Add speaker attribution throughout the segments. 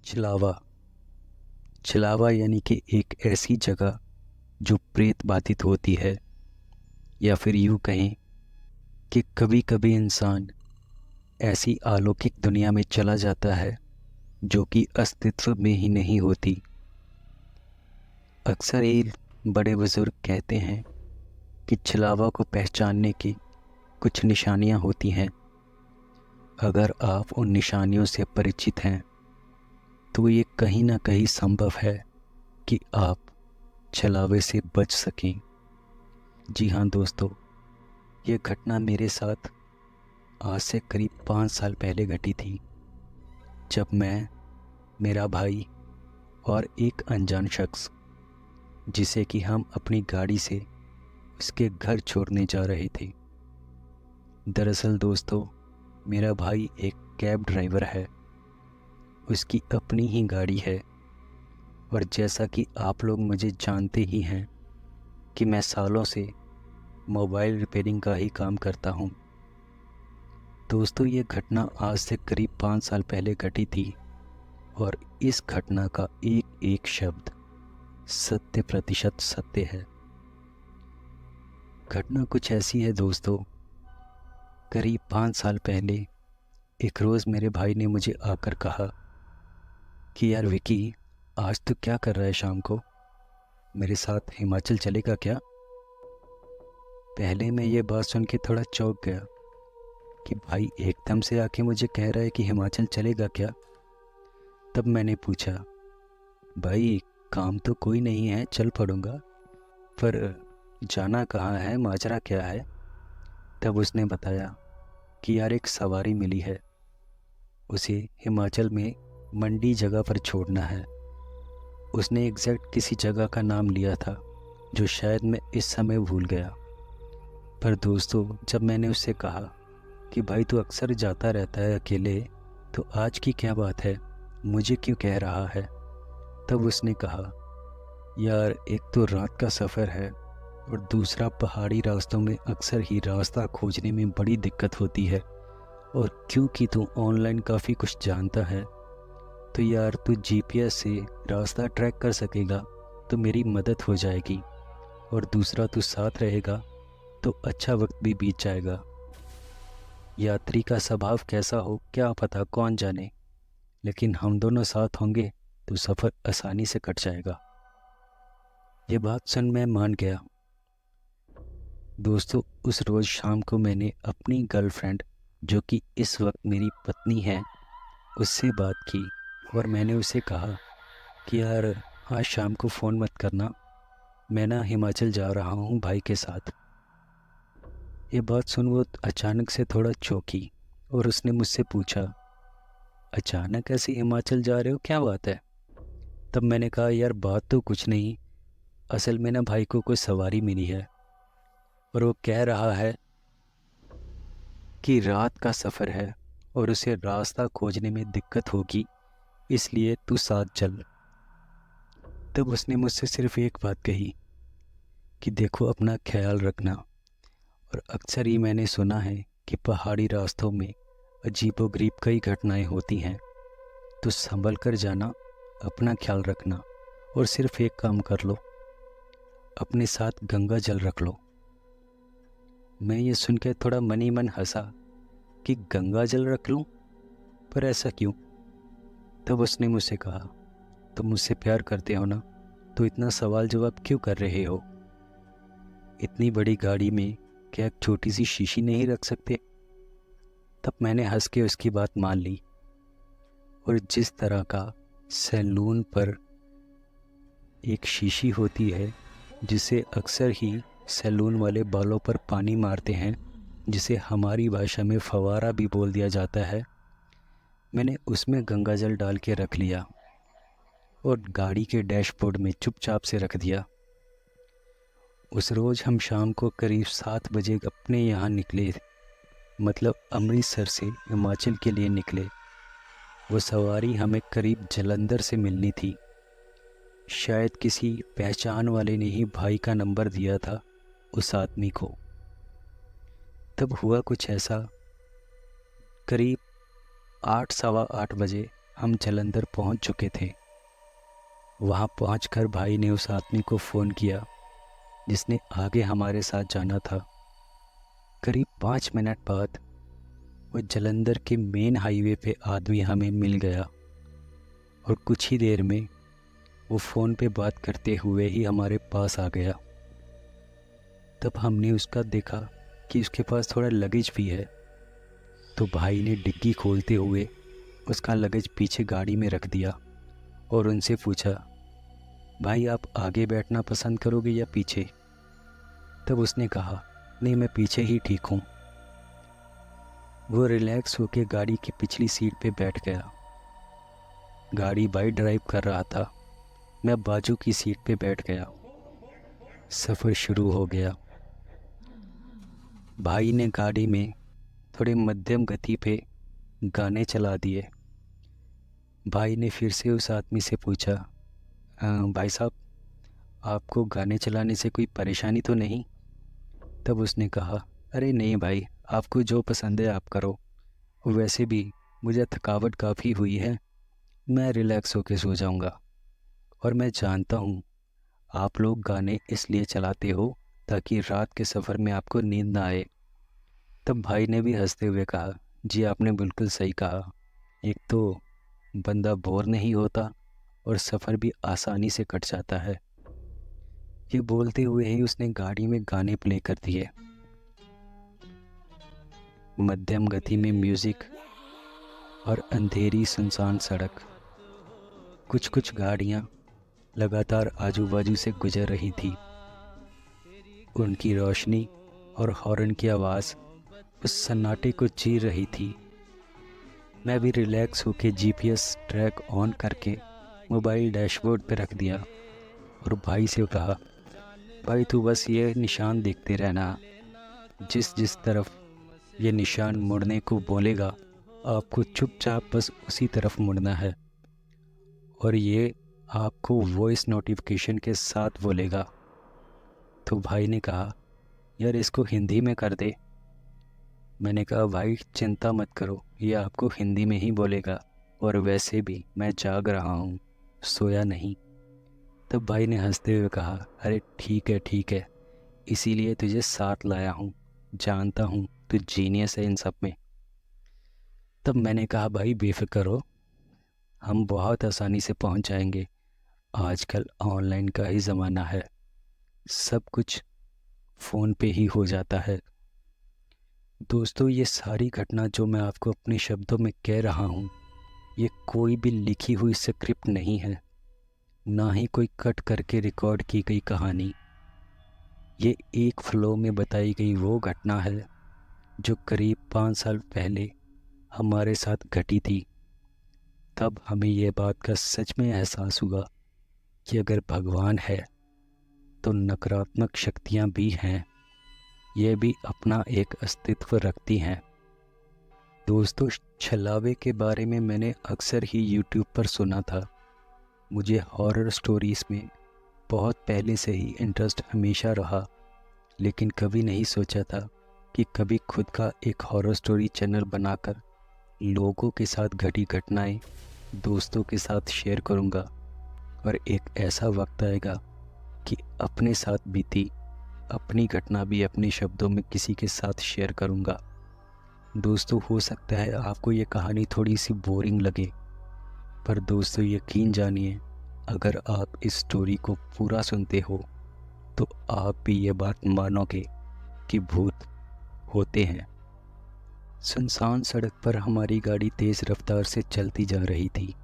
Speaker 1: छलावा। छलावा यानी कि एक ऐसी जगह जो प्रेत बाधित होती है, या फिर यूँ कहें कि कभी कभी इंसान ऐसी अलौकिक दुनिया में चला जाता है जो कि अस्तित्व में ही नहीं होती। अक्सर ही बड़े बुजुर्ग कहते हैं कि छलावा को पहचानने की कुछ निशानियां होती हैं। अगर आप उन निशानियों से परिचित हैं तो ये कहीं ना कहीं संभव है कि आप छलावे से बच सकें। जी हाँ दोस्तों, ये घटना मेरे साथ आज से करीब 5 साल पहले घटी थी, जब मैं, मेरा भाई और एक अनजान शख्स, जिसे कि हम अपनी गाड़ी से उसके घर छोड़ने जा रहे थे। दरअसल दोस्तों, मेरा भाई एक कैब ड्राइवर है, उसकी अपनी ही गाड़ी है। और जैसा कि आप लोग मुझे जानते ही हैं कि मैं सालों से मोबाइल रिपेयरिंग का ही काम करता हूँ। दोस्तों, ये घटना आज से करीब 5 साल पहले घटी थी और इस घटना का एक एक शब्द 100% सत्य है। घटना कुछ ऐसी है दोस्तों, करीब 5 साल पहले एक रोज़ मेरे भाई ने मुझे आकर कहा कि यार विकी, आज तू क्या कर रहा है शाम को, मेरे साथ हिमाचल चलेगा क्या। पहले मैं ये बात सुन के थोड़ा चौंक गया कि भाई एकदम से आके मुझे कह रहा है कि हिमाचल चलेगा क्या। तब मैंने पूछा, भाई काम तो कोई नहीं है, चल पड़ूंगा, पर जाना कहाँ है, माजरा क्या है। तब उसने बताया कि यार एक सवारी मिली है, उसे हिमाचल में मंडी जगह पर छोड़ना है। उसने एग्जैक्ट किसी जगह का नाम लिया था जो शायद मैं इस समय भूल गया। पर दोस्तों, जब मैंने उससे कहा कि भाई तू अक्सर जाता रहता है अकेले, तो आज की क्या बात है, मुझे क्यों कह रहा है। तब उसने कहा, यार एक तो रात का सफ़र है और दूसरा पहाड़ी रास्तों में अक्सर ही रास्ता खोजने में बड़ी दिक्कत होती है। और क्योंकि तू ऑनलाइन काफ़ी कुछ जानता है, तो यार तू जीपीएस से रास्ता ट्रैक कर सकेगा तो मेरी मदद हो जाएगी। और दूसरा, तू साथ रहेगा तो अच्छा वक्त भी बीत जाएगा। यात्री का स्वभाव कैसा हो क्या पता, कौन जाने, लेकिन हम दोनों साथ होंगे तो सफ़र आसानी से कट जाएगा। ये बात सुन मैं मान गया। दोस्तों, उस रोज़ शाम को मैंने अपनी गर्लफ्रेंड, जो कि इस वक्त मेरी पत्नी है, उससे बात की और मैंने उसे कहा कि यार आज शाम को फ़ोन मत करना, मैं ना हिमाचल जा रहा हूँ भाई के साथ। ये बात सुन वो अचानक से थोड़ा चौंकी और उसने मुझसे पूछा, अचानक ऐसे हिमाचल जा रहे हो, क्या बात है। तब मैंने कहा, यार बात तो कुछ नहीं, असल में ना भाई को कोई सवारी मिली है और वो कह रहा है कि रात का सफ़र है और उसे रास्ता खोजने में दिक्कत होगी, इसलिए तू साथ चल। तब उसने मुझसे सिर्फ एक बात कही कि देखो अपना ख्याल रखना, और अक्सर ही मैंने सुना है कि पहाड़ी रास्तों में अजीबोगरीब कई घटनाएं होती हैं, तो संभल कर जाना, अपना ख्याल रखना, और सिर्फ एक काम कर लो, अपने साथ गंगा जल रख लो। मैं ये सुन के थोड़ा मन ही मन हंसा कि गंगा जल रख लूँ, पर ऐसा क्यों। तब उसने मुझसे कहा, तुम मुझसे प्यार करते हो ना, तो इतना सवाल जवाब क्यों कर रहे हो, इतनी बड़ी गाड़ी में क्या एक छोटी सी शीशी नहीं रख सकते। तब मैंने हंस के उसकी बात मान ली, और जिस तरह का सैलून पर एक शीशी होती है जिसे अक्सर ही सैलून वाले बालों पर पानी मारते हैं, जिसे हमारी भाषा में फवारा भी बोल दिया जाता है, मैंने उसमें गंगाजल डाल के रख लिया और गाड़ी के डैशबोर्ड में चुपचाप से रख दिया। उस रोज़ हम शाम को करीब 7 बजे अपने यहाँ निकले, मतलब अमृतसर से हिमाचल के लिए निकले। वो सवारी हमें करीब जलंधर से मिलनी थी। शायद किसी पहचान वाले ने ही भाई का नंबर दिया था उस आदमी को। तब हुआ कुछ ऐसा, करीब 8 सवा 8 बजे हम जालंधर पहुंच चुके थे। वहां पहुंचकर भाई ने उस आदमी को फ़ोन किया जिसने आगे हमारे साथ जाना था। करीब 5 मिनट बाद वो जालंधर के मेन हाईवे पे आदमी हमें मिल गया और कुछ ही देर में वो फ़ोन पे बात करते हुए ही हमारे पास आ गया। तब हमने उसका देखा कि उसके पास थोड़ा लगेज भी है, तो भाई ने डिग्गी खोलते हुए उसका लगेज पीछे गाड़ी में रख दिया और उनसे पूछा, भाई आप आगे बैठना पसंद करोगे या पीछे? तब उसने कहा, नहीं मैं पीछे ही ठीक हूँ। वो रिलैक्स होकर गाड़ी की पिछली सीट पे बैठ गया। गाड़ी भाई ड्राइव कर रहा था, मैं बाजू की सीट पे बैठ गया। सफ़र शुरू हो गया। भाई ने गाड़ी में थोड़े मध्यम गति पे गाने चला दिए। भाई ने फिर से उस आदमी से पूछा, भाई साहब आपको गाने चलाने से कोई परेशानी तो नहीं? तब उसने कहा, अरे नहीं भाई, आपको जो पसंद है आप करो। वैसे भी मुझे थकावट काफ़ी हुई है, मैं रिलैक्स होके सो जाऊंगा। और मैं जानता हूँ आप लोग गाने इसलिए चलाते हो ताकि रात के सफ़र में आपको नींद ना आए। तब भाई ने भी हंसते हुए कहा, जी आपने बिल्कुल सही कहा। एक तो बंदा बोर नहीं होता और सफ़र भी आसानी से कट जाता है। ये बोलते हुए ही उसने गाड़ी में गाने प्ले कर दिए। मध्यम गति में म्यूज़िक और अंधेरी सुनसान सड़क। कुछ कुछ गाड़ियाँ लगातार आजू बाजू से गुजर रही थी। उनकी रोशनी और हॉर्न की आवाज़ उस सन्नाटे को चीर रही थी। मैं भी रिलैक्स होकर जीपीएस ट्रैक ऑन करके मोबाइल डैशबोर्ड पर रख दिया और भाई से कहा, भाई तू बस ये निशान देखते रहना, जिस जिस तरफ ये निशान मुड़ने को बोलेगा आपको चुपचाप बस उसी तरफ मुड़ना है। और ये आपको वॉइस नोटिफिकेशन के साथ बोलेगा। तो भाई ने कहा, यार इसको हिंदी में कर दे। मैंने कहा, भाई चिंता मत करो, ये आपको हिंदी में ही बोलेगा, और वैसे भी मैं जाग रहा हूँ, सोया नहीं। तब भाई ने हंसते हुए कहा, अरे ठीक है, इसीलिए तुझे साथ लाया हूँ, जानता हूँ तू जीनियस है इन सब में। तब मैंने कहा, भाई बेफिक्र हो, हम बहुत आसानी से पहुँच जाएंगे। आजकल ऑनलाइन का ही ज़माना है, सब कुछ फ़ोन पे ही हो जाता है। दोस्तों, ये सारी घटना जो मैं आपको अपने शब्दों में कह रहा हूँ, ये कोई भी लिखी हुई स्क्रिप्ट नहीं है, ना ही कोई कट करके रिकॉर्ड की गई कहानी। ये एक फ्लो में बताई गई वो घटना है जो करीब 5 साल पहले हमारे साथ घटी थी। तब हमें ये बात का सच में एहसास हुआ कि अगर भगवान है तो नकारात्मक शक्तियाँ भी हैं, ये भी अपना एक अस्तित्व रखती हैं। दोस्तों, छलावे के बारे में मैंने अक्सर ही यूट्यूब पर सुना था। मुझे हॉरर स्टोरीज़ में बहुत पहले से ही इंटरेस्ट हमेशा रहा, लेकिन कभी नहीं सोचा था कि कभी खुद का एक हॉरर स्टोरी चैनल बनाकर लोगों के साथ घटी घटनाएं दोस्तों के साथ शेयर करूंगा, और एक ऐसा वक्त आएगा कि अपने साथ बीती अपनी घटना भी अपने शब्दों में किसी के साथ शेयर करूंगा। दोस्तों, हो सकता है आपको ये कहानी थोड़ी सी बोरिंग लगे, पर दोस्तों यकीन जानिए, अगर आप इस स्टोरी को पूरा सुनते हो तो आप भी ये बात मानोगे कि भूत होते हैं। सुनसान सड़क पर हमारी गाड़ी तेज़ रफ्तार से चलती जा रही थी।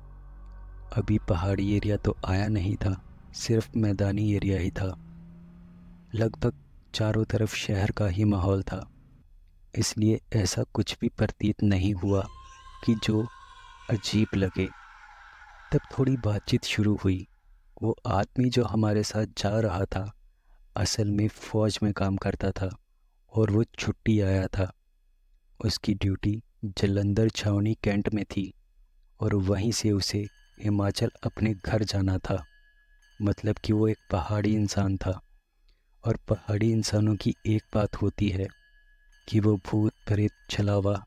Speaker 1: अभी पहाड़ी एरिया तो आया नहीं था, सिर्फ मैदानी एरिया ही था। लगभग चारों तरफ शहर का ही माहौल था, इसलिए ऐसा कुछ भी प्रतीत नहीं हुआ कि जो अजीब लगे। तब थोड़ी बातचीत शुरू हुई। वो आदमी जो हमारे साथ जा रहा था असल में फ़ौज में काम करता था और वो छुट्टी आया था। उसकी ड्यूटी जालंधर छावनी कैंट में थी और वहीं से उसे हिमाचल अपने घर जाना था। मतलब कि वो एक पहाड़ी इंसान था, और पहाड़ी इंसानों की एक बात होती है कि वो भूत प्रेत छलावा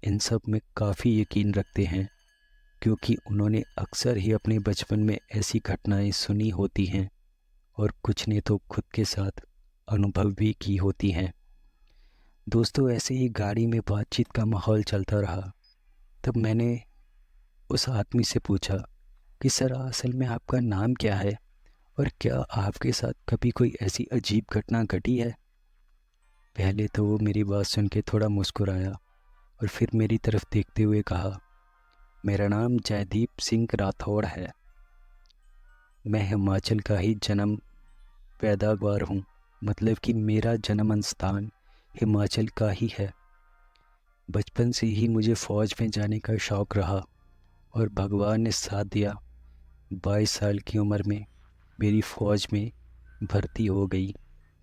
Speaker 1: इन सब में काफ़ी यकीन रखते हैं। क्योंकि उन्होंने अक्सर ही अपने बचपन में ऐसी घटनाएं सुनी होती हैं और कुछ ने तो खुद के साथ अनुभव भी की होती हैं। दोस्तों, ऐसे ही गाड़ी में बातचीत का माहौल चलता रहा। तब मैंने उस आदमी से पूछा कि सर, असल में आपका नाम क्या है और क्या आपके साथ कभी कोई ऐसी अजीब घटना घटी है। पहले तो वो मेरी बात सुन के थोड़ा मुस्कुराया और फिर मेरी तरफ देखते हुए कहा, मेरा नाम जयदीप सिंह राठौड़ है। मैं हिमाचल का ही जन्म पैदावार हूँ, मतलब कि मेरा जन्म स्थान हिमाचल का ही है। बचपन से ही मुझे फ़ौज में जाने का शौक़ रहा और भगवान ने साथ दिया। 22 साल की उम्र में मेरी फ़ौज में भर्ती हो गई।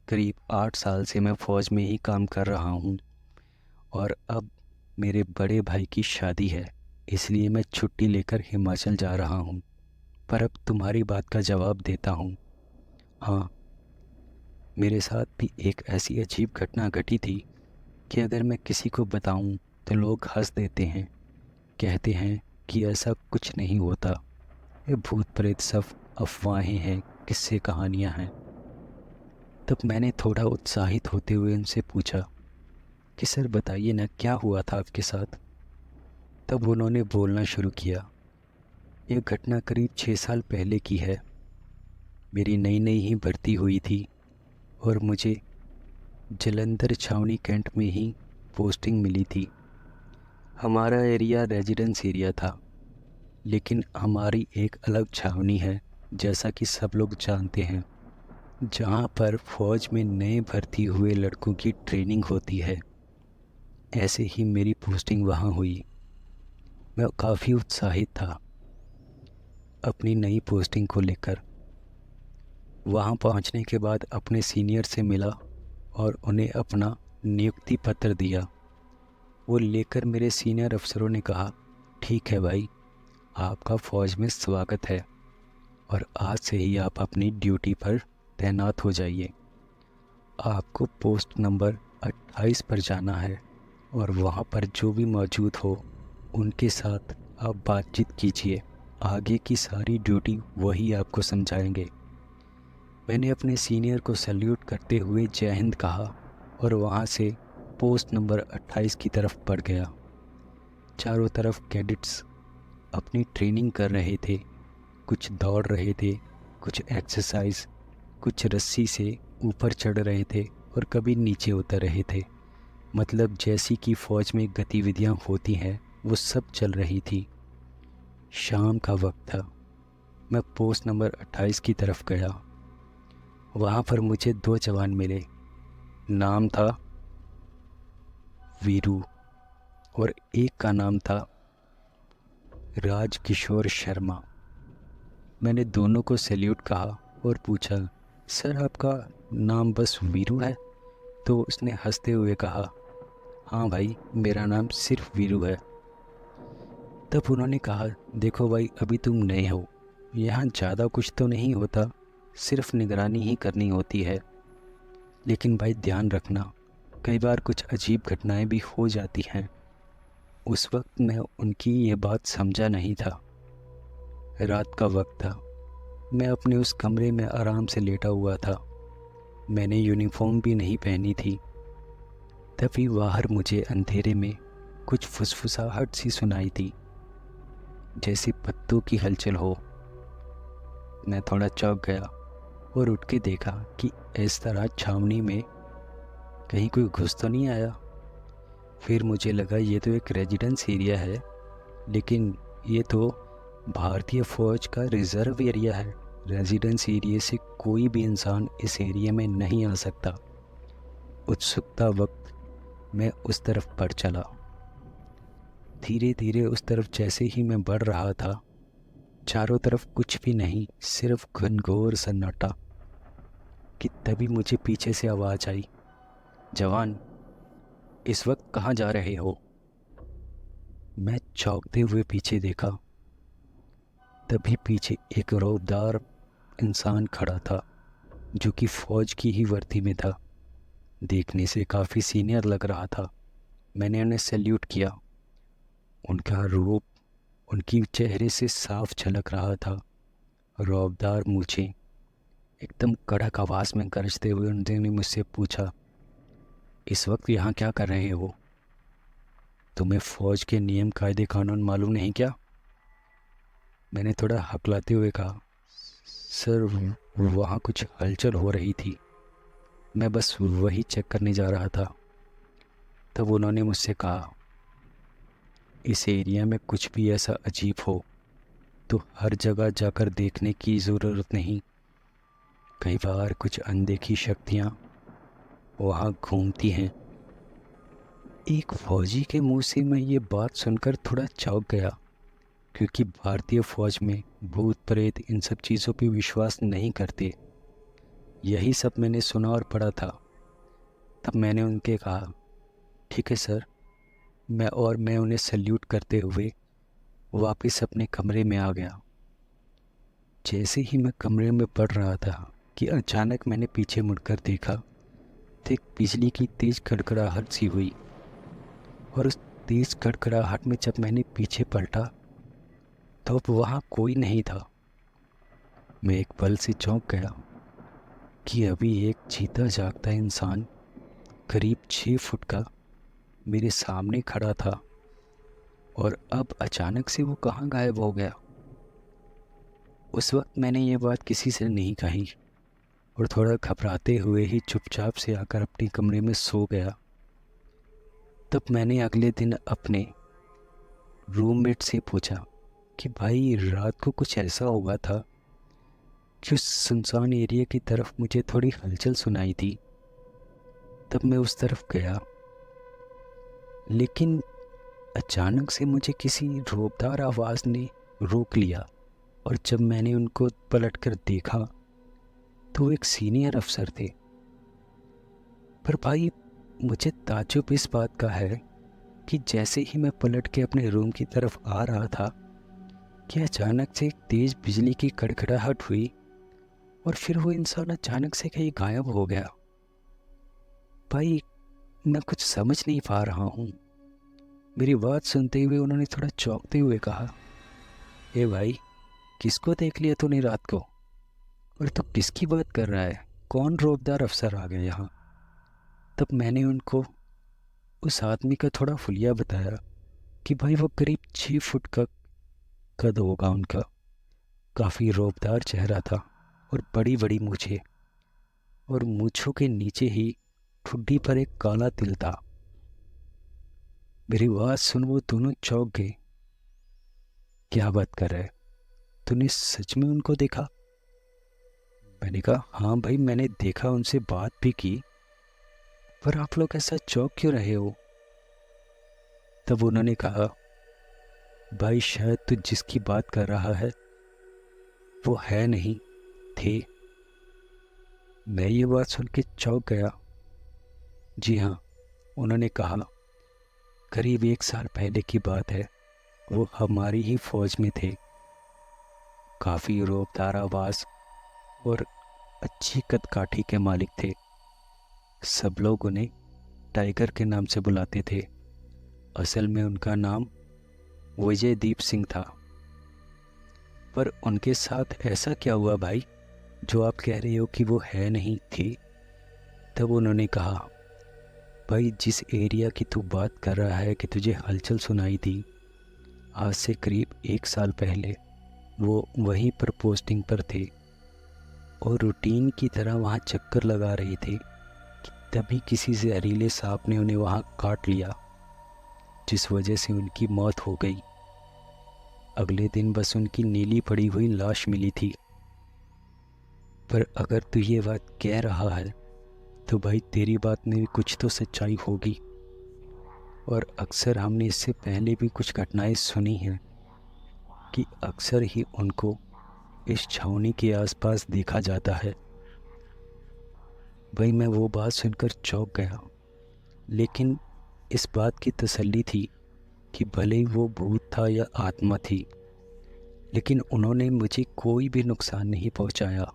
Speaker 1: करीब 8 साल से मैं फ़ौज में ही काम कर रहा हूँ और अब मेरे बड़े भाई की शादी है, इसलिए मैं छुट्टी लेकर हिमाचल जा रहा हूँ। पर अब तुम्हारी बात का जवाब देता हूँ। हाँ, मेरे साथ भी एक ऐसी अजीब घटना घटी थी कि अगर मैं किसी को बताऊँ तो लोग हंस देते हैं, कहते हैं कि ऐसा कुछ नहीं होता, ये भूत प्रेत सब अफवाहें हैं, किस्से कहानियाँ हैं। तब मैंने थोड़ा उत्साहित होते हुए उनसे पूछा कि सर बताइए ना, क्या हुआ था आपके साथ। तब उन्होंने बोलना शुरू किया। ये घटना करीब 6 साल पहले की है। मेरी नई नई ही भर्ती हुई थी और मुझे जलंधर छावनी कैंट में ही पोस्टिंग मिली थी। हमारा एरिया रेजिडेंस एरिया था, लेकिन हमारी एक अलग छावनी है, जैसा कि सब लोग जानते हैं, जहाँ पर फ़ौज में नए भर्ती हुए लड़कों की ट्रेनिंग होती है। ऐसे ही मेरी पोस्टिंग वहाँ हुई। मैं काफ़ी उत्साहित था अपनी नई पोस्टिंग को लेकर। वहाँ पहुँचने के बाद अपने सीनियर से मिला और उन्हें अपना नियुक्ति पत्र दिया। वो लेकर मेरे सीनियर अफसरों ने कहा, ठीक है भाई, आपका फ़ौज में स्वागत है और आज से ही आप अपनी ड्यूटी पर तैनात हो जाइए। आपको पोस्ट नंबर 28 पर जाना है और वहाँ पर जो भी मौजूद हो उनके साथ आप बातचीत कीजिए। आगे की सारी ड्यूटी वही आपको समझाएंगे। मैंने अपने सीनियर को सैल्यूट करते हुए जय हिंद कहा और वहाँ से पोस्ट नंबर 28 की तरफ बढ़ गया। चारों तरफ कैडेट्स अपनी ट्रेनिंग कर रहे थे। कुछ दौड़ रहे थे, कुछ एक्सरसाइज, कुछ रस्सी से ऊपर चढ़ रहे थे और कभी नीचे उतर रहे थे। मतलब जैसी कि फ़ौज में गतिविधियां होती हैं वो सब चल रही थी। शाम का वक्त था। मैं पोस्ट नंबर 28 की तरफ गया। वहाँ पर मुझे 2 जवान मिले। नाम था वीरू और एक का नाम था राजकिशोर शर्मा। मैंने दोनों को सैल्यूट कहा और पूछा, सर आपका नाम बस वीरू है? तो उसने हंसते हुए कहा, हाँ भाई, मेरा नाम सिर्फ वीरू है। तब उन्होंने कहा, देखो भाई, अभी तुम नए हो, यहाँ ज़्यादा कुछ तो नहीं होता, सिर्फ निगरानी ही करनी होती है। लेकिन भाई ध्यान रखना, कई बार कुछ अजीब घटनाएं भी हो जाती हैं। उस वक्त मैं उनकी ये बात समझा नहीं था। रात का वक्त था। मैं अपने उस कमरे में आराम से लेटा हुआ था। मैंने यूनिफॉर्म भी नहीं पहनी थी। तभी बाहर मुझे अंधेरे में कुछ फुसफुसाहट सी सुनाई थी, जैसे पत्तों की हलचल हो। मैं थोड़ा चौंक गया और उठ के देखा कि इस तरह छावनी में कहीं कोई घुस तो नहीं आया। फिर मुझे लगा ये तो एक रेजिडेंस एरिया है, लेकिन ये तो भारतीय फ़ौज का रिज़र्व एरिया है। रेजिडेंस एरिया से कोई भी इंसान इस एरिया में नहीं आ सकता। उत्सुकता वक्त मैं उस तरफ बढ़ चला। धीरे धीरे उस तरफ जैसे ही मैं बढ़ रहा था, चारों तरफ कुछ भी नहीं, सिर्फ घनघोर सन्नाटा, कि तभी मुझे पीछे से आवाज़ आई, जवान, इस वक्त कहाँ जा रहे हो? मैं चौंकते हुए पीछे देखा। तभी पीछे एक रौबदार इंसान खड़ा था, जो कि फ़ौज की ही वर्दी में था। देखने से काफ़ी सीनियर लग रहा था। मैंने उन्हें सैल्यूट किया। उनका रूप उनकी चेहरे से साफ झलक रहा था। रौबदार मूछें, एकदम कड़क आवाज़ में गरजते हुए उन्होंने मुझसे पूछा, इस वक्त यहाँ क्या कर रहे हो? तुम्हें फ़ौज के नियम कायदे कानून मालूम नहीं क्या? मैंने थोड़ा हकलाते हुए कहा, सर वहाँ कुछ हलचल हो रही थी, मैं बस वही चेक करने जा रहा था। तब उन्होंने मुझसे कहा, इस एरिया में कुछ भी ऐसा अजीब हो तो हर जगह जाकर देखने की ज़रूरत नहीं। कई बार कुछ अनदेखी शक्तियाँ वहाँ घूमती हैं। एक फौजी के मुंह से मैं ये बात सुनकर थोड़ा चौंक गया, क्योंकि भारतीय फ़ौज में भूत प्रेत इन सब चीज़ों पे विश्वास नहीं करते। यही सब मैंने सुना और पढ़ा था। तब मैंने उनके कहा, ठीक है सर। मैं उन्हें सल्यूट करते हुए वापस अपने कमरे में आ गया। जैसे ही मैं कमरे में पड़ रहा था कि अचानक मैंने पीछे मुड़कर देखा तो एक बिजली की तेज़ कड़कड़ाहट सी हुई, और उस तेज़ कड़कड़ाहट में जब मैंने पीछे पलटा तो अब वहाँ कोई नहीं था। मैं एक पल से चौंक गया कि अभी एक जीता जागता इंसान करीब 6 फुट का मेरे सामने खड़ा था, और अब अचानक से वो कहाँ गायब हो गया। उस वक्त मैंने ये बात किसी से नहीं कही और थोड़ा घबराते हुए ही चुपचाप से आकर अपने कमरे में सो गया। तब मैंने अगले दिन अपने रूममेट से पूछा कि भाई रात को कुछ ऐसा हुआ था कि उस सुनसान एरिया की तरफ मुझे थोड़ी हलचल सुनाई थी। तब मैं उस तरफ गया, लेकिन अचानक से मुझे किसी रोबदार आवाज़ ने रोक लिया, और जब मैंने उनको पलटकर देखा तो वो एक सीनियर अफसर थे। पर भाई मुझे ताज्जुब इस बात का है कि जैसे ही मैं पलट के अपने रूम की तरफ आ रहा था कि अचानक से एक तेज़ बिजली की कड़कड़ाहट हुई, और फिर वो इंसान अचानक से कहीं गायब हो गया। भाई मैं कुछ समझ नहीं पा रहा हूँ। मेरी बात सुनते हुए उन्होंने थोड़ा चौंकते हुए कहा, ए भाई, किसको देख लिया तूने रात को? और तू किसकी बात कर रहा है? कौन रौबदार अफसर आ गया यहाँ? तब मैंने उनको उस आदमी का थोड़ा फुलिया बताया कि भाई वो करीब 6 फुट का कद होगा उनका। काफ़ी रौबदार चेहरा था और बड़ी बड़ी मूछें, और मूछों के नीचे ही ठुड्डी पर एक काला तिल था। मेरी बात सुन वो दोनों चौंक गए। क्या बात कर रहे? तूने सच में उनको देखा? मैंने कहा, हाँ भाई, मैंने देखा, उनसे बात भी की। पर आप लोग ऐसा चौंक क्यों रहे हो? तब उन्होंने कहा, भाई शायद तू जिसकी बात कर रहा है वो है नहीं, थे। मैं ये बात सुन के चौंक गया। जी हाँ, उन्होंने कहा, करीब 1 साल पहले की बात है। वो हमारी ही फौज में थे। काफ़ी रोबदार आवाज़ और अच्छी कदकाठी के मालिक थे। सब लोग उन्हें टाइगर के नाम से बुलाते थे। असल में उनका नाम विजयदीप सिंह था। पर उनके साथ ऐसा क्या हुआ भाई जो आप कह रहे हो कि वो है नहीं थे? तब उन्होंने कहा, भाई जिस एरिया की तू बात कर रहा है कि तुझे हलचल सुनाई थी, आज से करीब 1 साल पहले वो वहीं पर पोस्टिंग पर थे और रूटीन की तरह वहाँ चक्कर लगा रहे थे कि तभी किसी जहरीले सांप ने उन्हें वहाँ काट लिया, जिस वजह से उनकी मौत हो गई। अगले दिन बस उनकी नीली पड़ी हुई लाश मिली थी। पर अगर तू ये बात कह रहा है तो भाई तेरी बात में भी कुछ तो सच्चाई होगी। और अक्सर हमने इससे पहले भी कुछ घटनाएं सुनी हैं कि अक्सर ही उनको इस छावनी के आसपास देखा जाता है। भाई मैं वो बात सुनकर चौंक गया, लेकिन इस बात की तसल्ली थी कि भले ही वो भूत था या आत्मा थी, लेकिन उन्होंने मुझे कोई भी नुकसान नहीं पहुंचाया,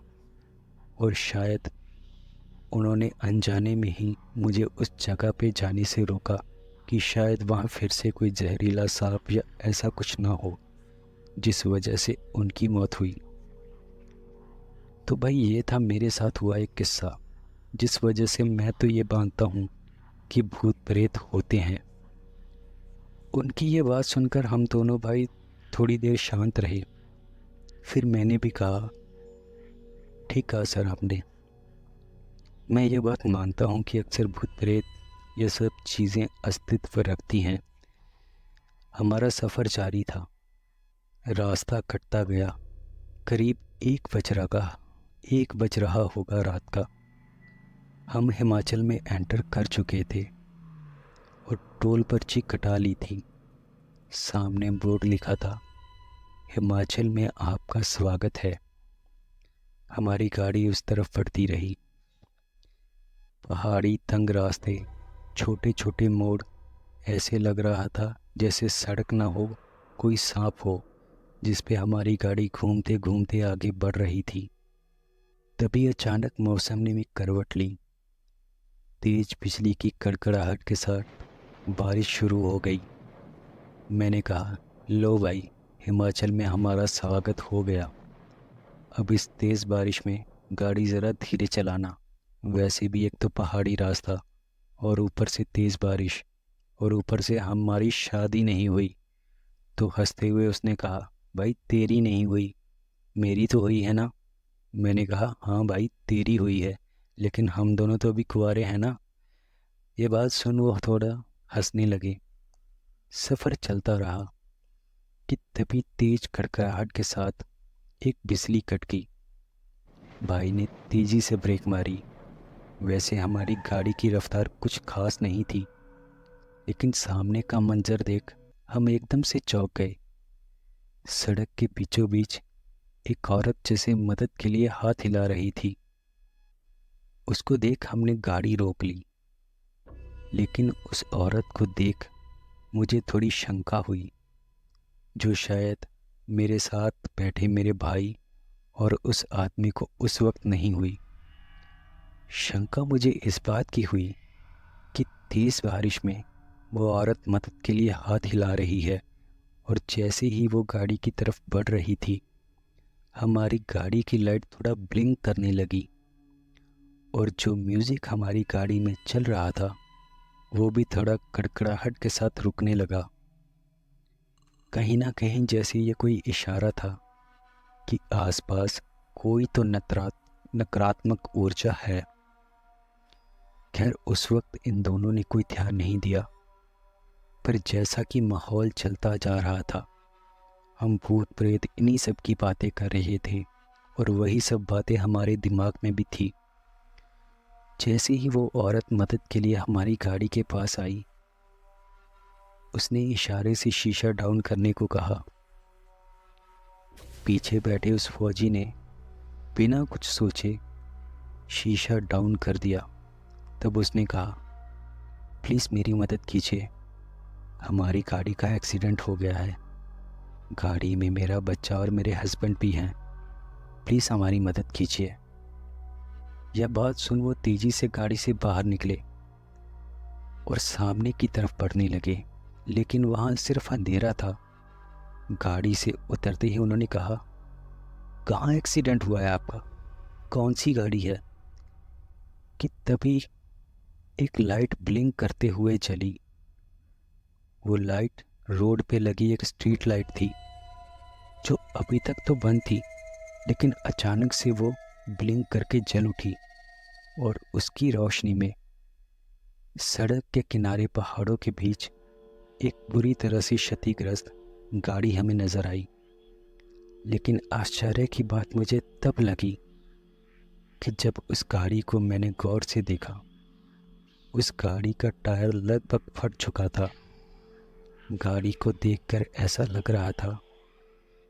Speaker 1: और शायद उन्होंने अनजाने में ही मुझे उस जगह पे जाने से रोका कि शायद वहाँ फिर से कोई जहरीला सांप या ऐसा कुछ ना हो। जिस वजह से उनकी मौत हुई। तो भाई ये था मेरे साथ हुआ एक किस्सा, जिस वजह से मैं तो ये मानता हूँ कि भूत प्रेत होते हैं। उनकी ये बात सुनकर हम दोनों भाई थोड़ी देर शांत रहे। फिर मैंने भी कहा, ठीक कहा सर आपने। मैं ये बात मानता हूँ कि अक्सर भूत प्रेत ये सब चीज़ें अस्तित्व रखती हैं। हमारा सफ़र जारी था। रास्ता कटता गया। करीब 1 बज रहा होगा रात का। हम हिमाचल में एंटर कर चुके थे और टोल पर्ची कटा ली थी। सामने बोर्ड लिखा था, हिमाचल में आपका स्वागत है। हमारी गाड़ी उस तरफ बढ़ती रही। पहाड़ी तंग रास्ते, छोटे छोटे मोड़, ऐसे लग रहा था जैसे सड़क ना हो, कोई सांप हो जिस पे हमारी गाड़ी घूमते घूमते आगे बढ़ रही थी। तभी अचानक मौसम ने भी करवट ली। तेज बिजली की कड़कड़ाहट के साथ बारिश शुरू हो गई। मैंने कहा, लो भाई, हिमाचल में हमारा स्वागत हो गया। अब इस तेज़ बारिश में गाड़ी ज़रा धीरे चलाना। वैसे भी एक तो पहाड़ी रास्ता और ऊपर से तेज़ बारिश और ऊपर से हमारी शादी नहीं हुई। तो हंसते हुए उसने कहा, भाई तेरी नहीं हुई, मेरी तो हुई है ना। मैंने कहा, हाँ भाई तेरी हुई है, लेकिन हम दोनों तो अभी कुंवारे हैं ना। ये बात सुन वो थोड़ा हंसने लगे। सफ़र चलता रहा कि तभी तेज कड़कड़ाहट के साथ एक बिजली कटकी। भाई ने तेज़ी से ब्रेक मारी। वैसे हमारी गाड़ी की रफ्तार कुछ खास नहीं थी, लेकिन सामने का मंजर देख हम एकदम से चौंक गए। सड़क के बीचों बीच एक औरत जैसे मदद के लिए हाथ हिला रही थी। उसको देख हमने गाड़ी रोक ली, लेकिन उस औरत को देख मुझे थोड़ी शंका हुई, जो शायद मेरे साथ बैठे मेरे भाई और उस आदमी को उस वक्त नहीं हुई। शंका मुझे इस बात की हुई कि तेज बारिश में वो औरत मदद के लिए हाथ हिला रही है, और जैसे ही वो गाड़ी की तरफ बढ़ रही थी, हमारी गाड़ी की लाइट थोड़ा ब्लिंक करने लगी, और जो म्यूज़िक हमारी गाड़ी में चल रहा था वो भी थोड़ा कड़कड़ाहट के साथ रुकने लगा। कहीं ना कहीं जैसे ये कोई इशारा था कि आसपास कोई तो नकारात्मक ऊर्जा है। खैर उस वक्त इन दोनों ने कोई ध्यान नहीं दिया, पर जैसा कि माहौल चलता जा रहा था, हम भूत प्रेत इन्हीं सब की बातें कर रहे थे, और वही सब बातें हमारे दिमाग में भी थी। जैसे ही वो औरत मदद के लिए हमारी गाड़ी के पास आई, उसने इशारे से शीशा डाउन करने को कहा। पीछे बैठे उस फौजी ने बिना कुछ सोचे शीशा डाउन कर दिया। तब उसने कहा, प्लीज़ मेरी मदद कीजिए, हमारी गाड़ी का एक्सीडेंट हो गया है। गाड़ी में मेरा बच्चा और मेरे हस्बैंड भी हैं, प्लीज़ हमारी मदद कीजिए। यह बात सुन वो तेज़ी से गाड़ी से बाहर निकले और सामने की तरफ बढ़ने लगे, लेकिन वहाँ सिर्फ अंधेरा था। गाड़ी से उतरते ही उन्होंने कहा, कहाँ एक्सीडेंट हुआ है आपका, कौन सी गाड़ी है? कि तभी एक लाइट ब्लिंक करते हुए जली। वो लाइट रोड पे लगी एक स्ट्रीट लाइट थी, जो अभी तक तो बंद थी, लेकिन अचानक से वो ब्लिंक करके जल उठी, और उसकी रोशनी में सड़क के किनारे पहाड़ों के बीच एक बुरी तरह से क्षतिग्रस्त गाड़ी हमें नज़र आई। लेकिन आश्चर्य की बात मुझे तब लगी कि जब उस गाड़ी को मैंने गौर से देखा, उस गाड़ी का टायर लगभग फट चुका था। गाड़ी को देखकर ऐसा लग रहा था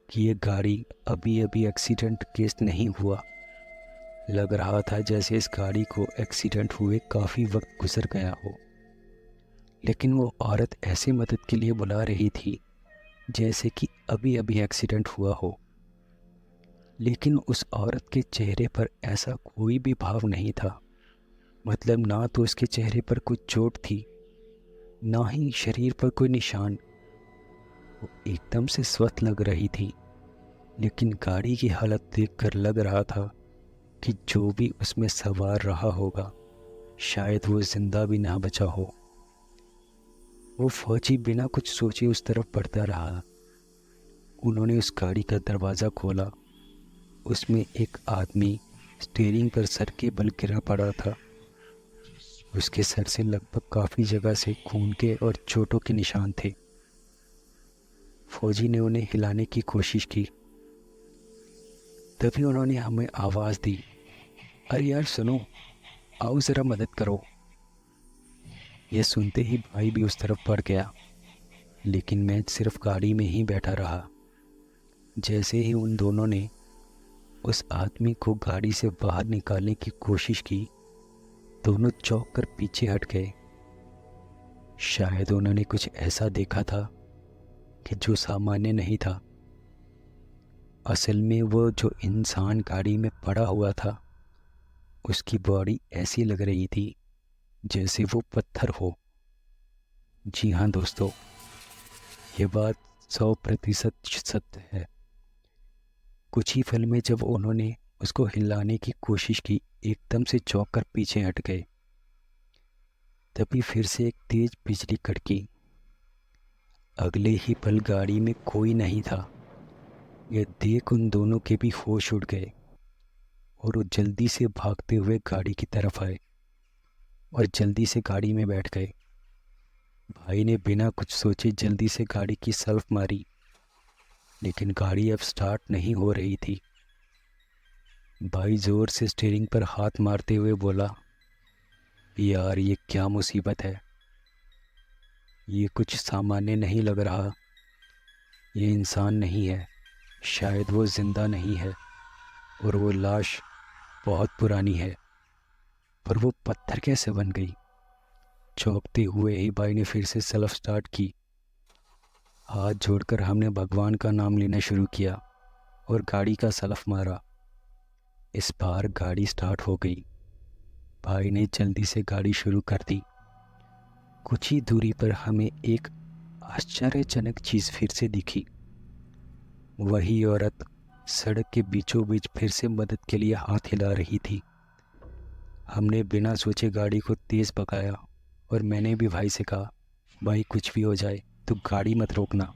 Speaker 1: कि ये गाड़ी अभी अभी एक्सीडेंट केस नहीं हुआ। लग रहा था जैसे इस गाड़ी को एक्सीडेंट हुए काफ़ी वक्त गुजर गया हो। लेकिन वो औरत ऐसे मदद के लिए बुला रही थी जैसे कि अभी अभी एक्सीडेंट हुआ हो। लेकिन उस औरत के चेहरे पर ऐसा कोई भी भाव नहीं था। मतलब ना तो उसके चेहरे पर कोई चोट थी, ना ही शरीर पर कोई निशान। वो एकदम से स्वस्थ लग रही थी, लेकिन गाड़ी की हालत देखकर लग रहा था कि जो भी उसमें सवार रहा होगा शायद वो जिंदा भी ना बचा हो। वो फौजी बिना कुछ सोचे उस तरफ बढ़ता रहा। उन्होंने उस गाड़ी का दरवाज़ा खोला। उसमें एक आदमी स्टीयरिंग पर सर के बल गिरा पड़ा था। उसके सर से लगभग काफ़ी जगह से खून के और चोटों के निशान थे। फौजी ने उन्हें हिलाने की कोशिश की। तभी उन्होंने हमें आवाज़ दी, अरे यार सुनो, आओ ज़रा मदद करो। यह सुनते ही भाई भी उस तरफ बढ़ गया, लेकिन मैं सिर्फ गाड़ी में ही बैठा रहा। जैसे ही उन दोनों ने उस आदमी को गाड़ी से बाहर निकालने की कोशिश की, दोनों चौंक कर पीछे हट गए। शायद उन्होंने कुछ ऐसा देखा था कि जो सामान्य नहीं था। असल में वो जो इंसान गाड़ी में पड़ा हुआ था, उसकी बॉडी ऐसी लग रही थी जैसे वो पत्थर हो। जी हाँ दोस्तों, ये बात 100% सत्य है। कुछ ही पल में जब उन्होंने उसको हिलाने की कोशिश की, एकदम से चौंक कर पीछे हट गए। तभी फिर से एक तेज बिजली कड़की। अगले ही पल गाड़ी में कोई नहीं था। यह देख उन दोनों के भी होश उड़ गए और वो जल्दी से भागते हुए गाड़ी की तरफ आए और जल्दी से गाड़ी में बैठ गए। भाई ने बिना कुछ सोचे जल्दी से गाड़ी की सेल्फ मारी, लेकिन गाड़ी अब स्टार्ट नहीं हो रही थी। भाई जोर से स्टीयरिंग पर हाथ मारते हुए बोला, यार ये क्या मुसीबत है। ये कुछ सामान्य नहीं लग रहा। ये इंसान नहीं है, शायद वो जिंदा नहीं है, और वो लाश बहुत पुरानी है, पर वो पत्थर कैसे बन गई। चौंकते हुए ही भाई ने फिर से सेल्फ स्टार्ट की। हाथ जोड़कर हमने भगवान का नाम लेना शुरू किया और गाड़ी का सेल्फ मारा। इस बार गाड़ी स्टार्ट हो गई। भाई ने जल्दी से गाड़ी शुरू कर दी। कुछ ही दूरी पर हमें एक आश्चर्यजनक चीज़ फिर से दिखी। वही औरत सड़क के बीचों बीच फिर से मदद के लिए हाथ हिला रही थी। हमने बिना सोचे गाड़ी को तेज़ भगाया और मैंने भी भाई से कहा, भाई कुछ भी हो जाए तो गाड़ी मत रोकना।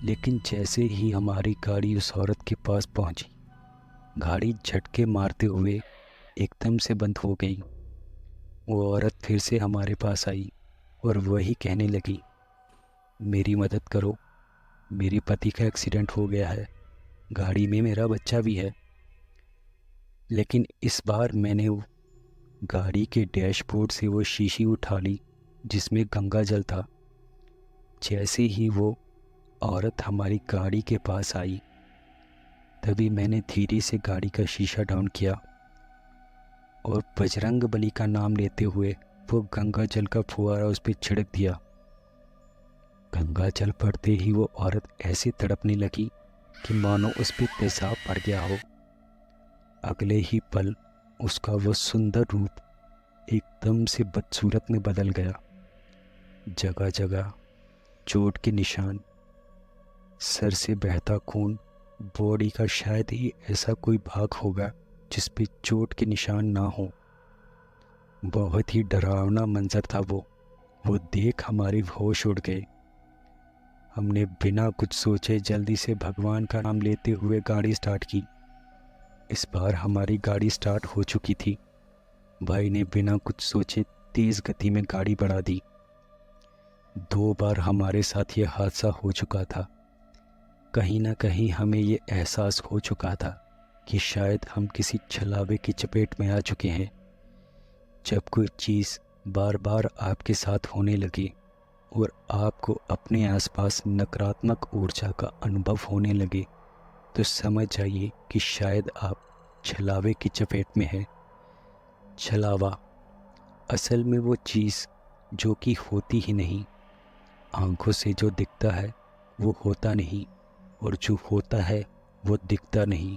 Speaker 1: लेकिन जैसे ही हमारी गाड़ी उस औरत के पास पहुंची, गाड़ी झटके मारते हुए एकदम से बंद हो गई। वो औरत फिर से हमारे पास आई और वही कहने लगी, मेरी मदद करो, मेरे पति का एक्सीडेंट हो गया है, गाड़ी में मेरा बच्चा भी है। लेकिन इस बार मैंने गाड़ी के डैशबोर्ड से वो शीशी उठा ली जिसमें गंगा जल था। जैसे ही वो औरत हमारी गाड़ी के पास आई, तभी मैंने धीरे से गाड़ी का शीशा डाउन किया और बजरंग बली का नाम लेते हुए वो गंगा जल का फुहारा उस पर छिड़क दिया। गंगा जल पड़ते ही वो औरत ऐसे तड़पने लगी कि मानो उस पर तेजाब पड़ गया हो। अगले ही पल उसका वो सुंदर रूप एकदम से बदसूरत में बदल गया। जगह जगह चोट के निशान, सर से बहता खून। बॉडी का शायद ही ऐसा कोई भाग होगा जिस पे चोट के निशान ना हो। बहुत ही डरावना मंजर था वो देख हमारे होश उड़ गए। हमने बिना कुछ सोचे जल्दी से भगवान का नाम लेते हुए गाड़ी स्टार्ट की। इस बार हमारी गाड़ी स्टार्ट हो चुकी थी। भाई ने बिना कुछ सोचे तेज़ गति में गाड़ी बढ़ा दी। 2 बार हमारे साथ ये हादसा हो चुका था। कहीं ना कहीं हमें ये एहसास हो चुका था कि शायद हम किसी छलावे की चपेट में आ चुके हैं। जब कोई चीज़ बार बार आपके साथ होने लगे और आपको अपने आसपास नकारात्मक ऊर्जा का अनुभव होने लगे, तो समझ जाइए कि शायद आप छलावे की चपेट में हैं। छलावा असल में वो चीज़ जो कि होती ही नहीं। आंखों से जो दिखता है वो होता नहीं, और जो होता है वो दिखता नहीं।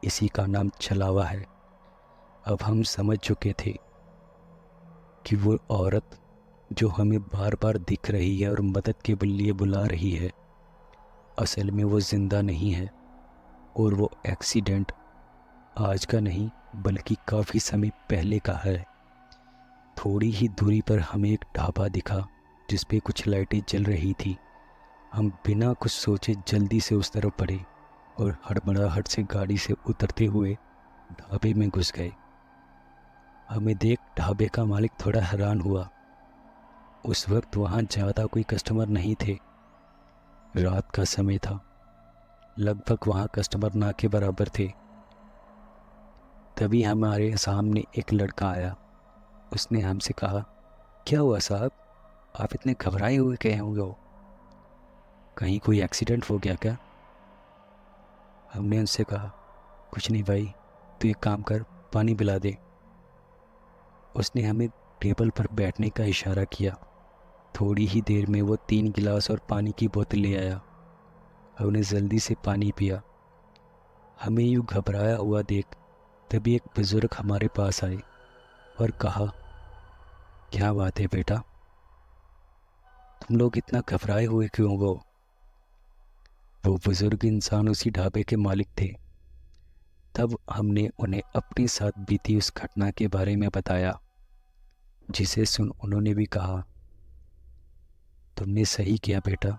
Speaker 1: इसी का नाम छलावा है। अब हम समझ चुके थे कि वो औरत जो हमें बार बार दिख रही है और मदद के लिए बुला रही है, असल में वो ज़िंदा नहीं है और वो एक्सीडेंट आज का नहीं बल्कि काफ़ी समय पहले का है। थोड़ी ही दूरी पर हमें एक ढाबा दिखा जिस पे कुछ लाइटें जल रही थी। हम बिना कुछ सोचे जल्दी से उस तरफ बढ़े और हड़बड़ाहट से गाड़ी से उतरते हुए ढाबे में घुस गए। हमें देख ढाबे का मालिक थोड़ा हैरान हुआ। उस वक्त वहाँ ज़्यादा कोई कस्टमर नहीं थे। रात का समय था, लगभग वहाँ कस्टमर ना के बराबर थे। तभी हमारे सामने एक लड़का आया। उसने हमसे कहा, क्या हुआ साहब, आप इतने घबराए हुए कहे होंगे हो, कहीं कोई एक्सीडेंट हो गया क्या? हमने उनसे कहा, कुछ नहीं भाई, तू एक काम कर, पानी पिला दे। उसने हमें टेबल पर बैठने का इशारा किया। थोड़ी ही देर में वो 3 गिलास और पानी की बोतल ले आया। हमने जल्दी से पानी पिया। हमें यूँ घबराया हुआ देख तभी एक बुज़ुर्ग हमारे पास आए और कहा, क्या बात है बेटा, तुम लोग इतना घबराए हुए क्यों हो? वो बुज़ुर्ग इंसान उसी ढाबे के मालिक थे। तब हमने उन्हें अपने साथ बीती उस घटना के बारे में बताया, जिसे सुन उन्होंने भी कहा, तुमने सही किया बेटा,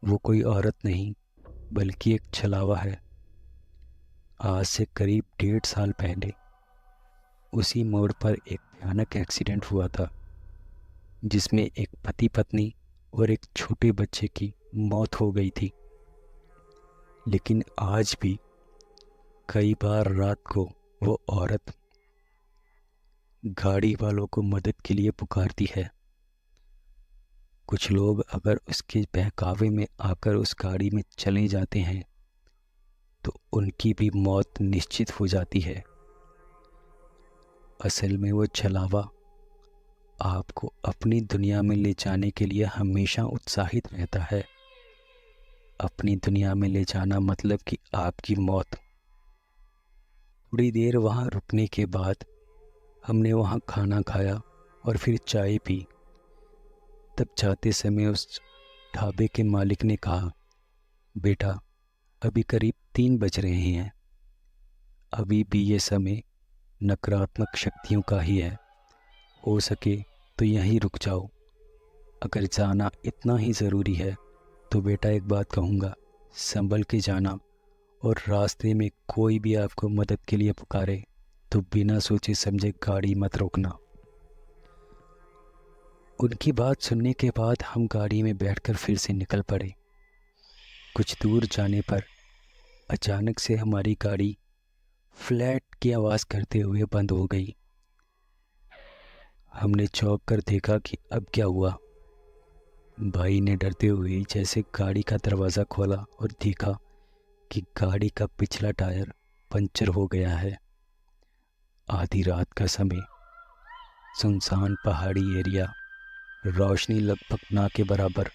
Speaker 1: वो कोई औरत नहीं बल्कि एक छलावा है। आज से करीब 1.5 साल पहले उसी मोड़ पर एक भयानक एक्सीडेंट हुआ था जिसमें एक पति पत्नी और एक छोटे बच्चे की मौत हो गई थी। लेकिन आज भी कई बार रात को वो औरत गाड़ी वालों को मदद के लिए पुकारती है। कुछ लोग अगर उसके बहकावे में आकर उस गाड़ी में चले जाते हैं तो उनकी भी मौत निश्चित हो जाती है। असल में वो छलावा आपको अपनी दुनिया में ले जाने के लिए हमेशा उत्साहित रहता है। अपनी दुनिया में ले जाना मतलब कि आपकी मौत। थोड़ी देर वहाँ रुकने के बाद हमने वहाँ खाना खाया और फिर चाय पी। तब जाते समय उस ढाबे के मालिक ने कहा, बेटा अभी करीब 3 बज रहे हैं, अभी भी ये समय नकारात्मक शक्तियों का ही है, हो सके तो यहीं रुक जाओ। अगर जाना इतना ही ज़रूरी है तो बेटा एक बात कहूँगा, संभल के जाना और रास्ते में कोई भी आपको मदद के लिए पुकारे तो बिना सोचे समझे गाड़ी मत रोकना। उनकी बात सुनने के बाद हम गाड़ी में बैठकर फिर से निकल पड़े। कुछ दूर जाने पर अचानक से हमारी गाड़ी फ्लैट की आवाज़ करते हुए बंद हो गई। हमने चौंक कर देखा कि अब क्या हुआ। भाई ने डरते हुए जैसे गाड़ी का दरवाज़ा खोला और देखा कि गाड़ी का पिछला टायर पंचर हो गया है। आधी रात का समय, सुनसान पहाड़ी एरिया, रोशनी लगभग ना के बराबर।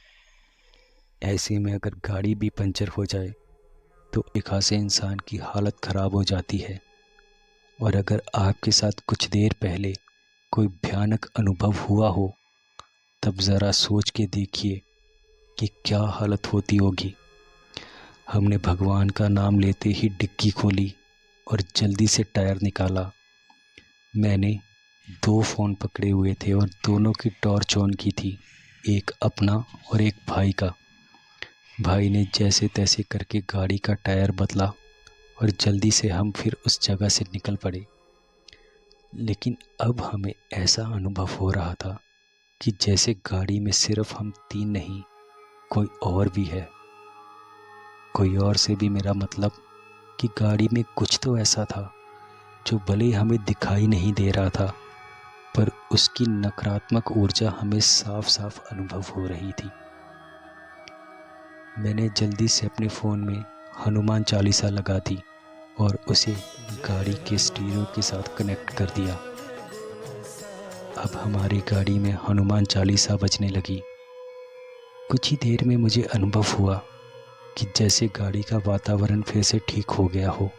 Speaker 1: ऐसे में अगर गाड़ी भी पंचर हो जाए तो एक खासे इंसान की हालत ख़राब हो जाती है। और अगर आपके साथ कुछ देर पहले कोई भयानक अनुभव हुआ हो तब ज़रा सोच के देखिए कि क्या हालत होती होगी। हमने भगवान का नाम लेते ही डिक्की खोली और जल्दी से टायर निकाला। मैंने 2 फ़ोन पकड़े हुए थे और दोनों की टॉर्च ऑन की थी, एक अपना और एक भाई का। भाई ने जैसे तैसे करके गाड़ी का टायर बदला और जल्दी से हम फिर उस जगह से निकल पड़े। लेकिन अब हमें ऐसा अनुभव हो रहा था कि जैसे गाड़ी में सिर्फ हम 3 नहीं, कोई और भी है। कोई और से भी मेरा मतलब कि गाड़ी में कुछ तो ऐसा था जो भले हमें दिखाई नहीं दे रहा था, पर उसकी नकारात्मक ऊर्जा हमें साफ साफ अनुभव हो रही थी। मैंने जल्दी से अपने फ़ोन में हनुमान चालीसा लगा दी और उसे गाड़ी के स्टीरियो के साथ कनेक्ट कर दिया। अब हमारी गाड़ी में हनुमान चालीसा बजने लगी। कुछ ही देर में मुझे अनुभव हुआ कि जैसे गाड़ी का वातावरण फिर से ठीक हो गया हो।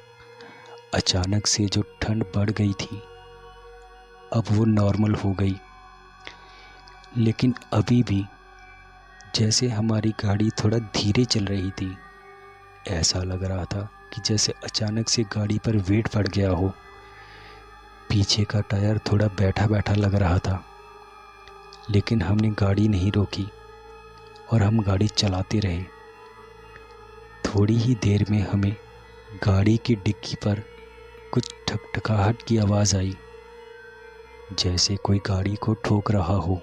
Speaker 1: अचानक से जो ठंड बढ़ गई थी अब वो नॉर्मल हो गई। लेकिन अभी भी जैसे हमारी गाड़ी थोड़ा धीरे चल रही थी। ऐसा लग रहा था कि जैसे अचानक से गाड़ी पर वेट पड़ गया हो। पीछे का टायर थोड़ा बैठा बैठा लग रहा था, लेकिन हमने गाड़ी नहीं रोकी और हम गाड़ी चलाते रहे। थोड़ी ही देर में हमें गाड़ी की डिक्की पर कुछ ठकठकाहट की आवाज़ आई, जैसे कोई गाड़ी को ठोक रहा हो।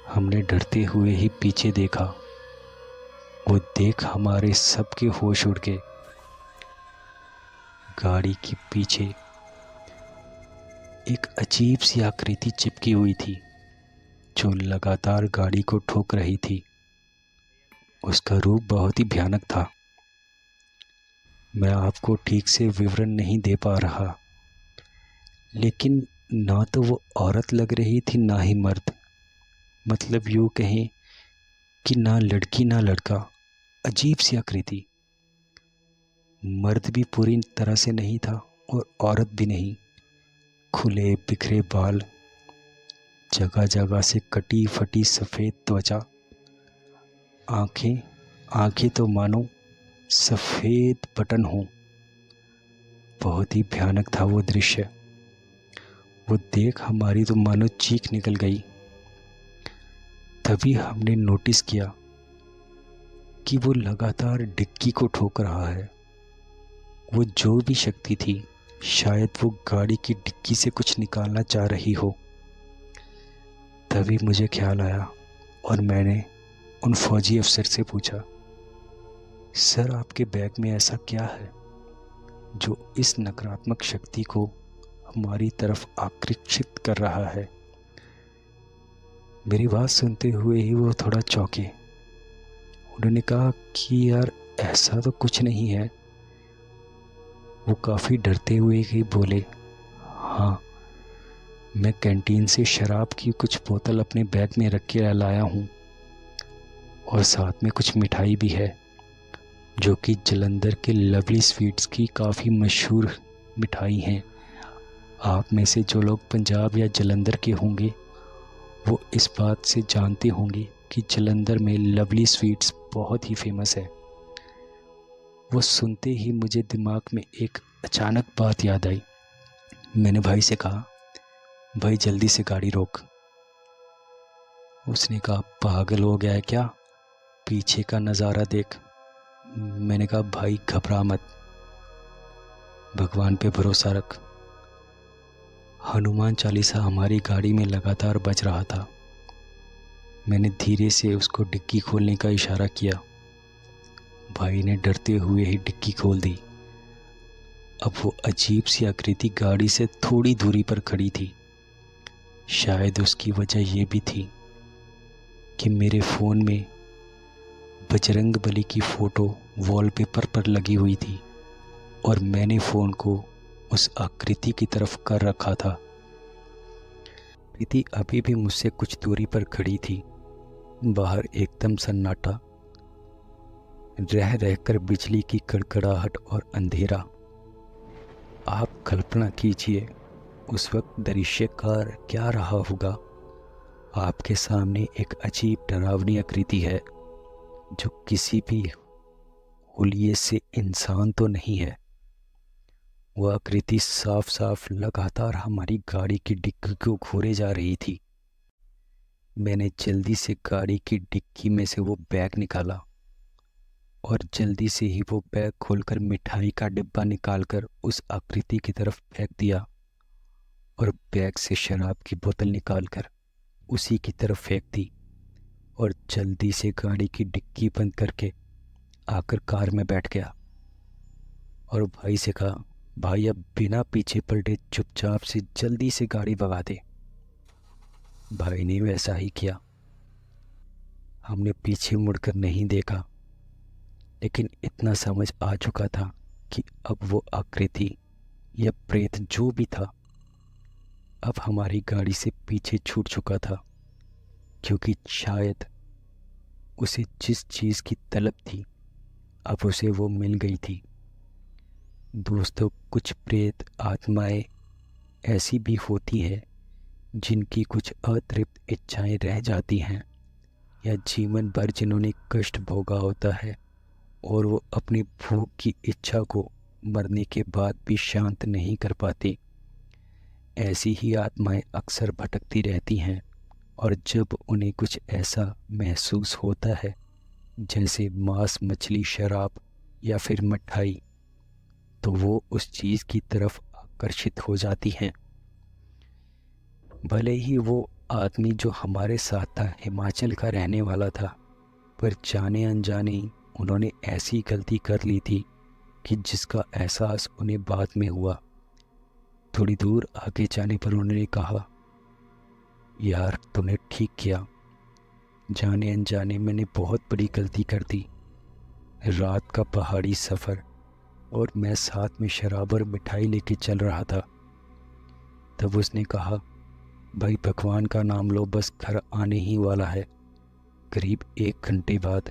Speaker 1: हमने डरते हुए ही पीछे देखा। वो देख हमारे सबके होश उड़ गए। गाड़ी के पीछे एक अजीब सी आकृति चिपकी हुई थी जो लगातार गाड़ी को ठोक रही थी। उसका रूप बहुत ही भयानक था। मैं आपको ठीक से विवरण नहीं दे पा रहा, लेकिन ना तो वो औरत लग रही थी ना ही मर्द। मतलब यूँ कहें कि ना लड़की ना लड़का, अजीब सी आकृति। मर्द भी पूरी तरह से नहीं था और औरत भी नहीं। खुले बिखरे बाल, जगह जगह से कटी फटी सफ़ेद त्वचा, आंखें तो मानो सफ़ेद बटन हो। बहुत ही भयानक था वो दृश्य। वो देख हमारी तो मानो चीख निकल गई। तभी हमने नोटिस किया कि वो लगातार डिक्की को ठोक रहा है। वो जो भी शक्ति थी, शायद वो गाड़ी की डिक्की से कुछ निकालना चाह रही हो। तभी मुझे ख्याल आया और मैंने उन फौजी अफसर से पूछा, सर आपके बैग में ऐसा क्या है जो इस नकारात्मक शक्ति को हमारी तरफ आकर्षित कर रहा है। मेरी बात सुनते हुए ही वो थोड़ा चौंके। उन्होंने कहा कि यार ऐसा तो कुछ नहीं है। वो काफ़ी डरते हुए ही बोले, हाँ, मैं कैंटीन से शराब की कुछ बोतल अपने बैग में रख के लाया हूँ और साथ में कुछ मिठाई भी है, जो कि जलंधर के लवली स्वीट्स की काफ़ी मशहूर मिठाई हैं। आप में से जो लोग पंजाब या जलंधर के होंगे वो इस बात से जानते होंगे कि जलंधर में लवली स्वीट्स बहुत ही फेमस है। वो सुनते ही मुझे दिमाग में एक अचानक बात याद आई। मैंने भाई से कहा, भाई जल्दी से गाड़ी रोक। उसने कहा, पागल हो गया है क्या, पीछे का नज़ारा देख। मैंने कहा, भाई घबरा मत, भगवान पे भरोसा रख। हनुमान चालीसा हमारी गाड़ी में लगातार बज रहा था। मैंने धीरे से उसको डिक्की खोलने का इशारा किया। भाई ने डरते हुए ही डिक्की खोल दी। अब वो अजीब सी आकृति गाड़ी से थोड़ी दूरी पर खड़ी थी। शायद उसकी वजह ये भी थी कि मेरे फ़ोन में बजरंग बली की फ़ोटो वॉलपेपर पर लगी हुई थी और मैंने फ़ोन को उस आकृति की तरफ कर रखा था। आकृति अभी भी मुझसे कुछ दूरी पर खड़ी थी। बाहर एकदम सन्नाटा, रह रहकर बिजली की कड़कड़ाहट और अंधेरा। आप कल्पना कीजिए उस वक्त दृश्यकार क्या रहा होगा। आपके सामने एक अजीब डरावनी आकृति है जो किसी भी हुलिये से इंसान तो नहीं है। वह आकृति साफ साफ लगातार हमारी गाड़ी की डिक्की को घूरे जा रही थी। मैंने जल्दी से गाड़ी की डिक्की में से वो बैग निकाला और जल्दी से ही वो बैग खोलकर मिठाई का डिब्बा निकालकर उस आकृति की तरफ फेंक दिया और बैग से शराब की बोतल निकालकर उसी की तरफ फेंक दी और जल्दी से गाड़ी की डिक्की बंद करके आकर कार में बैठ गया और भाई से कहा, भाई अब बिना पीछे पलटे चुपचाप से जल्दी से गाड़ी भगा दे। भाई ने वैसा ही किया। हमने पीछे मुड़कर नहीं देखा, लेकिन इतना समझ आ चुका था कि अब वो आकृति या प्रेत जो भी था अब हमारी गाड़ी से पीछे छूट चुका था, क्योंकि शायद उसे जिस चीज़ की तलब थी अब उसे वो मिल गई थी। दोस्तों, कुछ प्रेत आत्माएं ऐसी भी होती है जिनकी कुछ अतृप्त इच्छाएं रह जाती हैं, या जीवन भर जिन्होंने कष्ट भोगा होता है और वो अपनी भूख की इच्छा को मरने के बाद भी शांत नहीं कर पाती, ऐसी ही आत्माएं अक्सर भटकती रहती हैं। और जब उन्हें कुछ ऐसा महसूस होता है, जैसे मांस, मछली, शराब या फिर मिठाई, तो वो उस चीज़ की तरफ आकर्षित हो जाती हैं। भले ही वो आदमी जो हमारे साथ था हिमाचल का रहने वाला था, पर जाने अनजाने ही उन्होंने ऐसी गलती कर ली थी कि जिसका एहसास उन्हें बाद में हुआ। थोड़ी दूर आगे जाने पर उन्होंने कहा, यार तूने ठीक किया, जाने अनजाने मैंने बहुत बड़ी गलती कर दी। रात का पहाड़ी सफ़र और मैं साथ में शराब और मिठाई लेके चल रहा था। तब उसने कहा, भाई भगवान का नाम लो, बस घर आने ही वाला है। करीब 1 घंटे बाद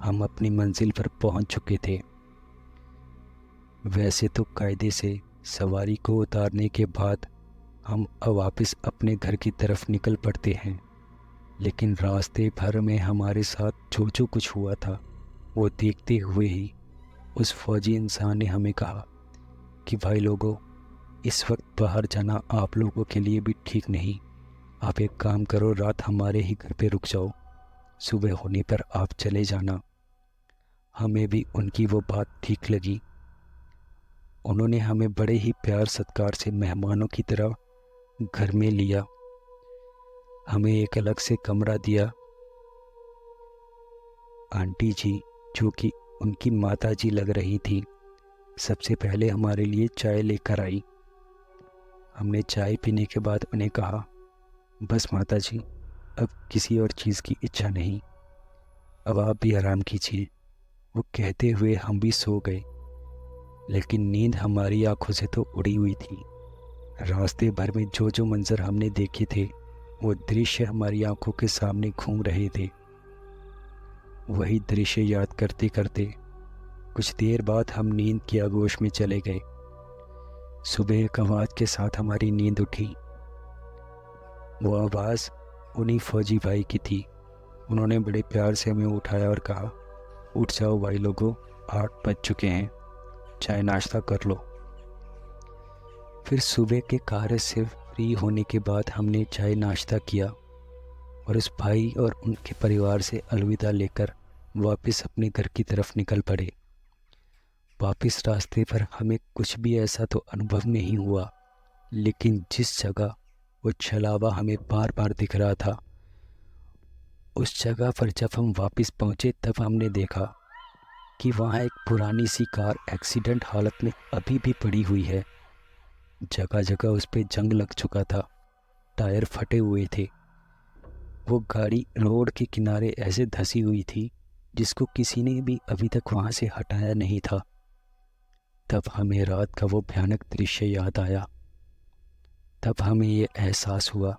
Speaker 1: हम अपनी मंजिल पर पहुंच चुके थे। वैसे तो कायदे से सवारी को उतारने के बाद हम वापस अपने घर की तरफ निकल पड़ते हैं, लेकिन रास्ते भर में हमारे साथ जो जो कुछ हुआ था वो देखते हुए ही उस फौजी इंसान ने हमें कहा कि भाई लोगों, इस वक्त बाहर जाना आप लोगों के लिए भी ठीक नहीं। आप एक काम करो, रात हमारे ही घर पे रुक जाओ, सुबह होने पर आप चले जाना। हमें भी उनकी वो बात ठीक लगी। उन्होंने हमें बड़े ही प्यार सत्कार से मेहमानों की तरह घर में लिया। हमें एक अलग से कमरा दिया। आंटी जी, जो कि उनकी माता जी लग रही थी, सबसे पहले हमारे लिए चाय लेकर आई। हमने चाय पीने के बाद उन्हें कहा, बस माता जी, अब किसी और चीज़ की इच्छा नहीं, अब आप भी आराम कीजिए। वो कहते हुए हम भी सो गए, लेकिन नींद हमारी आंखों से तो उड़ी हुई थी। रास्ते भर में जो जो मंजर हमने देखे थे वो दृश्य हमारी आंखों के सामने घूम रहे थे। वही दृश्य याद करते करते कुछ देर बाद हम नींद की आगोश में चले गए। सुबह एक आवाज़ के साथ हमारी नींद उठी। वो आवाज़ उन्हीं फौजी भाई की थी। उन्होंने बड़े प्यार से हमें उठाया और कहा, उठ जाओ भाई लोगों, 8 बज चुके हैं, चाय नाश्ता कर लो। फिर सुबह के कार्य से फ्री होने के बाद हमने चाय नाश्ता किया और उस भाई और उनके परिवार से अलविदा लेकर वापस अपने घर की तरफ निकल पड़े। वापस रास्ते पर हमें कुछ भी ऐसा तो अनुभव नहीं हुआ, लेकिन जिस जगह वो छलावा हमें बार बार दिख रहा था, उस जगह पर जब हम वापस पहुंचे तब हमने देखा कि वहाँ एक पुरानी सी कार एक्सीडेंट हालत में अभी भी पड़ी हुई है। जगह जगह उस पर जंग लग चुका था, टायर फटे हुए थे। वो गाड़ी रोड के किनारे ऐसे धंसी हुई थी जिसको किसी ने भी अभी तक वहाँ से हटाया नहीं था। तब हमें रात का वो भयानक दृश्य याद आया। तब हमें ये एहसास हुआ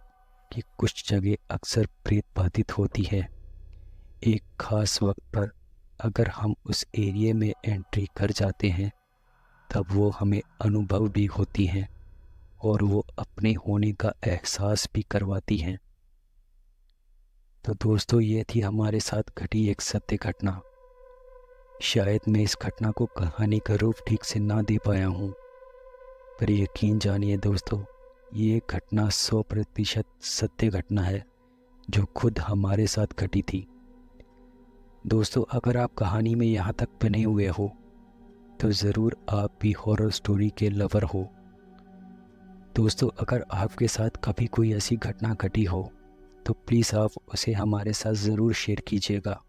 Speaker 1: कि कुछ जगह अक्सर प्रेत बाधित होती है। एक ख़ास वक्त पर अगर हम उस एरिया में एंट्री कर जाते हैं, तब वो हमें अनुभव भी होती हैं और वो अपने होने का एहसास भी करवाती हैं। तो दोस्तों, ये थी हमारे साथ घटी एक सत्य घटना। शायद मैं इस घटना को कहानी का रूप ठीक से ना दे पाया हूँ, पर यकीन जानिए दोस्तों, ये घटना 100% सत्य घटना है जो खुद हमारे साथ घटी थी। दोस्तों, अगर आप कहानी में यहाँ तक बने हुए हो तो ज़रूर आप भी हॉरर स्टोरी के लवर हो। दोस्तों, अगर आपके साथ कभी कोई ऐसी घटना घटी हो तो प्लीज़ आप उसे हमारे साथ ज़रूर शेयर कीजिएगा।